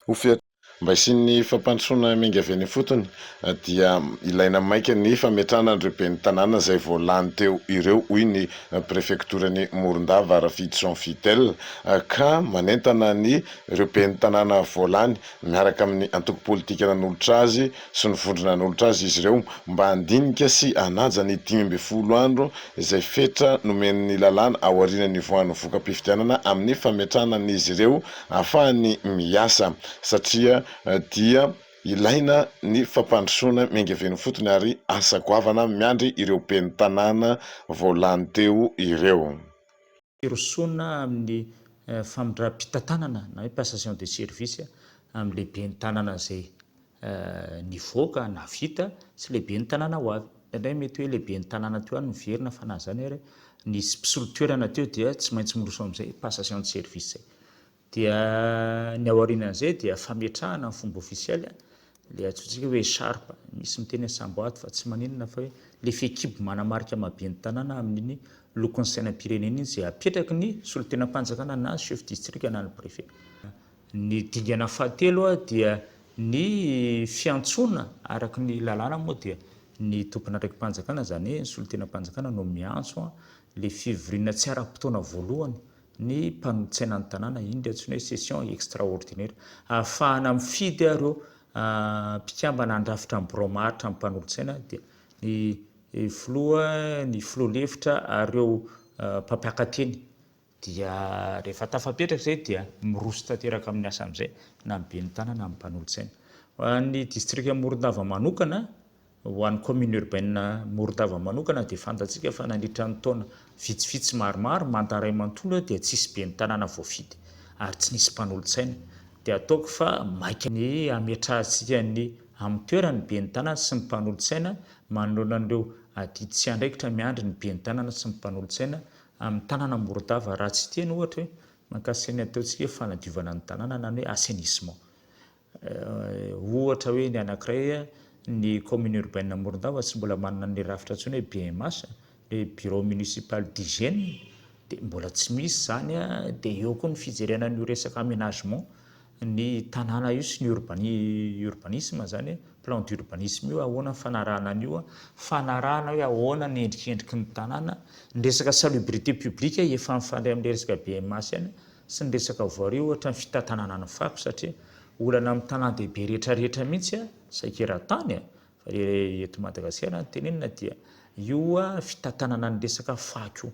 Ofia mba isian'ny fampandrosoana miainga avy any fotony dia ilaina maika ny fametrahana an'ireo ben'ny tanàna izay voalany teo ireo hoy ny préfecture-ny Morondava Rafity Jean Fidèle ka manentana ny ireo ben'ny tanàna voalany miaraka amin'ny antoko politika nanolotra azy sy ny vondrona nanolotra azy izy ireo mba handinika sy hanaja ny 5 andro izay fetra nomen'ny lalàna ao aorian'ny voan'ny voka-pifidianana amin'ny fametrahana an'izy ireo ahafahany miasa satria dia ilaina ny fampandrosoana miainga avy any fotony ary asa goavana miandry ireo ben'ny tanàna voalany teo ireo. Firosoana amin'ny famindram-pitantanana na hoe passation de service amin'ny lehiben'ny tanàna izay nivoaka na vita sy lehiben'ny tanàna ho avy. Indray mety hoe lehiben'ny tanàna teo any miverina fa na zany ary nisy mpisolo toerana teo dia tsy maintsy miroso amin'izay passation de service zay. Dia ny aorianan'izay dia fametrahana ny fomba ofisialy le antsointsika hoe echarpe, misy miteny samboaty fa tsy maninona fa hoe le fehikibo manamarika mahaben'ny tanàna amin'iny lokon'ny sainam-pirenena iny izay apetraky ny solotenam-panjakana na chef district na ny préfet. Ny dingana fahatelo dia ny fiantsoana araky ny lalàna moa dia ny tompona andraikim-panjakana zany hoe ny solotenam-panjakana no miantso le fivoriana tsy ara-potoana voalohany ny mpanolotsaina ny tanàna, iny le antsoina hoe session extraordinaire ahafahana mifidy ireo mpikambana handrafitra ny boromaritra ny mpanolotsaina dia ny filoha ny filoha-lefitra areo mpampiakateny dia rehefa tafapetraka zay dia miroso tanteraka amin'ny asa amin'izay na ben'ny tanàna amin'ny mpanolotsaina. Ny district Morondava manokana ho an'ny commune urbaine Morondava manokana dia fantatsika fa nandritra ny taona vitsivitsy maromaro mandaray mantolo dia tsisy ben'ny tanàna voafidy ary tsy nisy mpanolotsaina dia ataoko fa maika ny ametrahantsika ny amin'ny toerany ben'ny tanàna sy ny mpanolotsaina manoloana an'ireo adidy sy andraikitra miandry ny ben'ny tanàna sy ny mpanolotsaina amin'ny tanàna Morondava raha tsy teny ohatra hoe mahakasika ny ataontsika fanadiovana ny tanàna na ny hoe assainissement. Ohatra hoe ny anankiray ny commune urbaine Morondava tsy mbola manana ny rafitra antsoina hoe BMH le bureau municipal d'hygiène dia mbola tsy misy zany dia eo koa ny fijerena ny resaka aménagement ny tanàna io sy ny urbanisme zany plan d'urbanisme io ahoana ny fanarahana an'io fanarahana hoe ahoana ny endrikendriky ny tanàna ny resaka salubrité publique efa mifandray amin'ny resaka BMH ihany sy ny resaka voario ohatra ny fitantanana ny fako satria olana amin'ny tanàn-dehibe rehetrarehetra mihitsy saikeran-tany fa eto Madagasikara ny tenenina dia io fitantanana ny resaka fako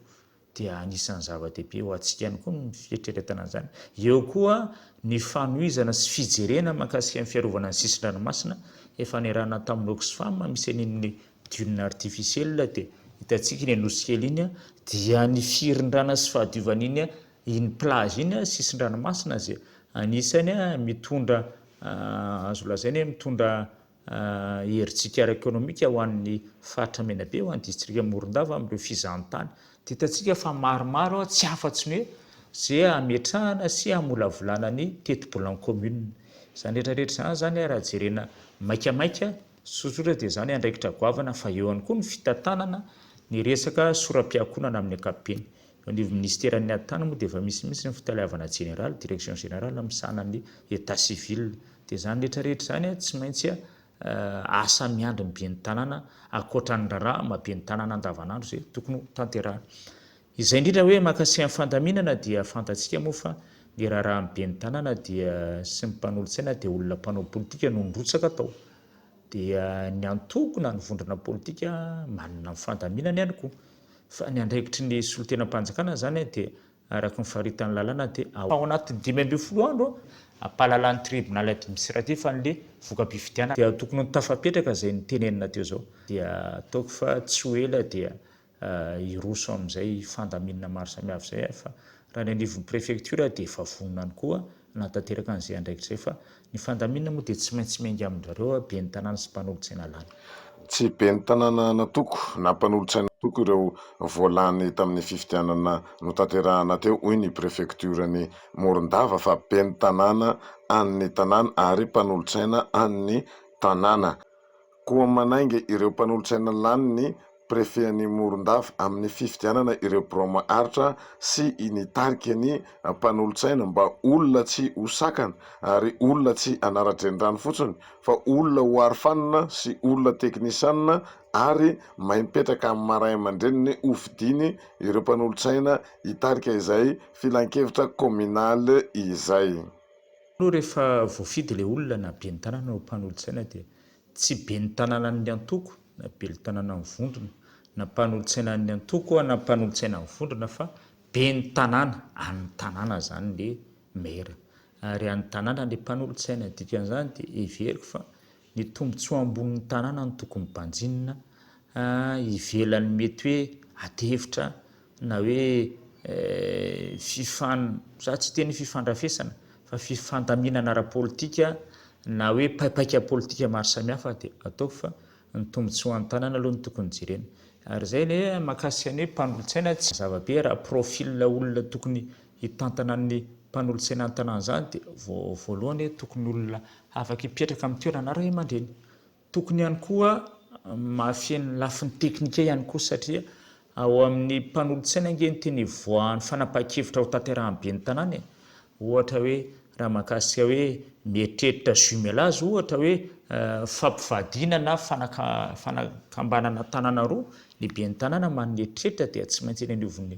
dia anisan'ny zava-dehibe ho antsika ihany koa ny fieritreretana an'izany. Eo koa ny fanohizana sy fijerena mahakasika ny fiarovana ny sisin-dranomasina efa niarahana tamin'ny Oxfam misy an'iny dune artificielle dia hitantsika iny Anosikely iny dia ny firindrana sy fahadiovana iny plage iny sisin-dranomasina izay anisany mitondra azo lazaina hoe mitondra herintsika ara-ekônomika ho an'ny faritra menabe ho an'ny district Morondava amin'ireo fizahan-tany. Dia hitantsika fa maromaro tsy afa-tsy ny hoe zay ametrahana sy amolavolana ny teti-bolan'ny commune. Izany rehetrarehetra zany raha jerena maikamaika sosotra dia zany andraikitra goavana fa eo ihany koa ny fitantanana ny resaka soram-piankonana amin'ny ankapobeny. Ny ministeran'ny ady-tany moa dia efa misy ny fitaliavana générale direction générale misahana ny état civil dia zany rehetrarehetra zany tsy maintsy asa miandry ny ben'ny tanàna akoatra ny raha mahaben'ny tanàna andavanandro zay tokony tanterahana. Izay indrindra hoe mahakasika ny fandaminana dia fantatsika moa fa ny raharaha amin'ny ben'ny tanàna dia sy ny mpanolotsaina dia olona mpanao politika no nirotsaka tao dia ny antoko na ny vondrona politika manana ny fandaminana ihany koa fa ny andraikitry ny solotenam-panjakana zany dia araky ny faritan'ny lalàna dia ao anatin'ny 5 andro ampahalalan'ny tribunal administratif an'le voka-pifidianana dia tokony ny tafapetraka zay ny tenenina teo zao dia ataoko fa tsy ho ela dia iroso amin'izay fandaminana maro samihafa zay fa raha ny anivon'ny préfecture dia efa vonona koa natanteraka an'izay andraikitra zay fa ny fandaminana moa dia tsy maintsy miainga amin'izareo ben'ny tanàna sy mpanolotsaina lany. Tsy ben'ny tanàna natoko na mpanolotsaina natoko ireo voalany tamin'ny fifidianana notanterahana teo hoy ny préfecture-ny Morondava fa ben'ny tanàna an'ny tanàna ary mpanolotsaina an'ny tanàna. Koa manainga ireo mpanolotsaina lany ny prefeny Morondava amin'ny fifidianana ireo maharitra sy nitarika ny mpanolontsaina mba olona tsy hosakana ary olona tsy anara-drenirano fotsiny fa olona ho arifanina sy olona teknisianina ary mahay mipetraka amin'ny maray aman-dreniny hovidiny ireo mpanolontsaina hitarika izay filan-kevitra kominaly izay. Rehefa voafidy le olona na be ny tanàna no mpanolontsaina dia tsy be ny tanàna ny antoko na be ny tanàna ny vondrona na mpanolontsaina ny antoko na mpanolontsaina ny vondrona fa be ny tanàna an'ny tanàna zany le maire ary an'ny tanàna le mpanolontsaina. Dikan'izany dia everiko fa ny tombotsoa ambonin'ny tanàna ny tokony banjinina ivelany mety hoe atevitra na hoe za tsy teny fifandrafesana fa fifandaminana ara-politika na hoe paipaika politika maro samihafa dia ataoko fa ny tombotsoa an'ny tanàna aloha ny tokony jerena. Ary zay le mahakasika ny mpanolontsaina tsy zava-be raha profil olona tokony hitantana ny mpanolontsaina ny tanàna zany dia voalohany tokony olona afaka hipetraka amin'ny toerana ray aman-dreny. Tokony ihany koa mahafeny lafiny teknika ihany koa satria ao amin'ny mpanolontsaina angeny teny voahan'ny fanapahan-kevitra ho tanterahan'ny be ny tanàna ohatra hoe raha mahakasika hoe mieritreritra jumelazy ohatra hoe fampivadina na fanakambanana tanàna roa ny be ny tanàna maneritreritra dia tsy maintsy eny anivon'ny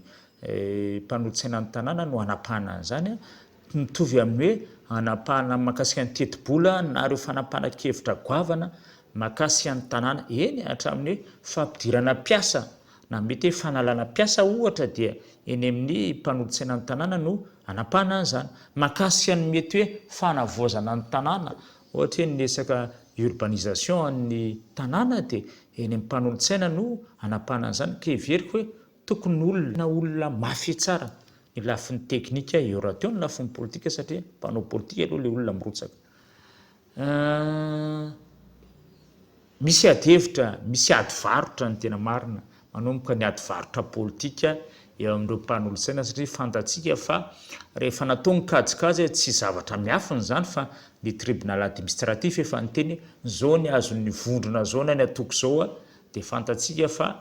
mpanolontsaina ny tanàna no anapahana an'izany mitovy amin'ny hoe anapahana mahakasika ny teti-bola na ireo fanapahan-kevitra goavana mahakasika ny tanàna eny hatramin'ny hoe fampidirana piasa na mety hoe fanalana piasa ohatra dia eny amin'ny mpanolontsaina ny tanàna no anapahana an'izany. Mahakasika ny mety hoe fanavoazana ny tanàna ohatra hoe nesaka urbanisation ny tanàna dia eny amin'ny mpanolontsaina no anapahana an'izany. Ka everiko hoe tokony olona mafy tsara ny lafiny teknika eo raha teo ny lafiny politika satria mpanao politika aloha le olona mirotsaka. Misy adihevitra, misy adivarotra ny tena marina manomboka ny adivarotra politika eo amin'ireo mpanolontsaina satria fantatsika fa rehefa natao ny kajikajy tsy zavatra miafiny zany fa ny tribunal administratif efa nyteny zao ny azon'ny vondrona zao na ny atoko zao dia fantatsika fa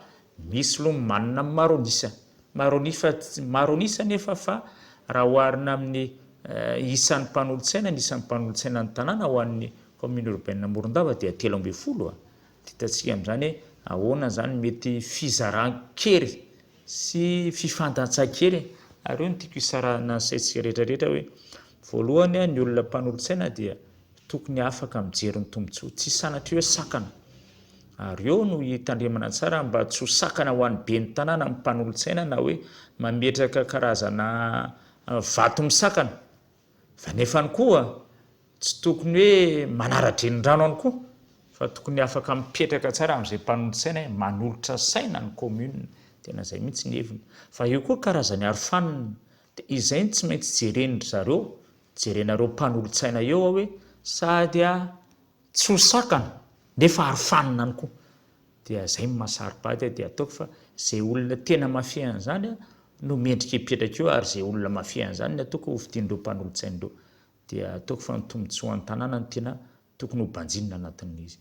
misy loha manina maronisa nefa fa raha oharina amin'ny isan'ny mpanolontsaina ny isan'ny mpanolontsaina ny tanàna ho an'ny commune urbaine Morondava dia 13. Hitantsika amin'izany hoe ahoana zany mety fizaran-kery sy fifantantsan-kery ary eo ny tiako hisarana ny saintsika rehetrarehetra hoe voalohany ny olona mpanolontsaina dia tokony afaka mijery ny tombotsoa tsy sanatria hoe sakana ary eo no hitandremana tsara mba tsy ho sakana ho an'ny be ny tanàna ny mpanolontsaina na hoe mametraka karazana vato misakana fa nefany koa tsy tokony hoe manara-drenin-drano any koa fa tokony afaka mipetraka tsara amin'izay mpanolontsaina manolotra saina ny commune tena zay mihitsy ny heviny. Fa eo koa karazany arofanina dia izay tsy maintsy jerenareo mpanolontsaina eo hoe sady tsy ho sakana nefa arofanina any koa dia zay mahasaribady dia ataoko fa zay olona tena mafy an'izany no mendrika hipetraka eo ary zay olona mafy an'izany ny ataoko hovidin'ireo mpanolontsain'ireo dia ataoko fa ny tombotsoa ny tanàna ny tena tokony ho banjinina anatin'izy.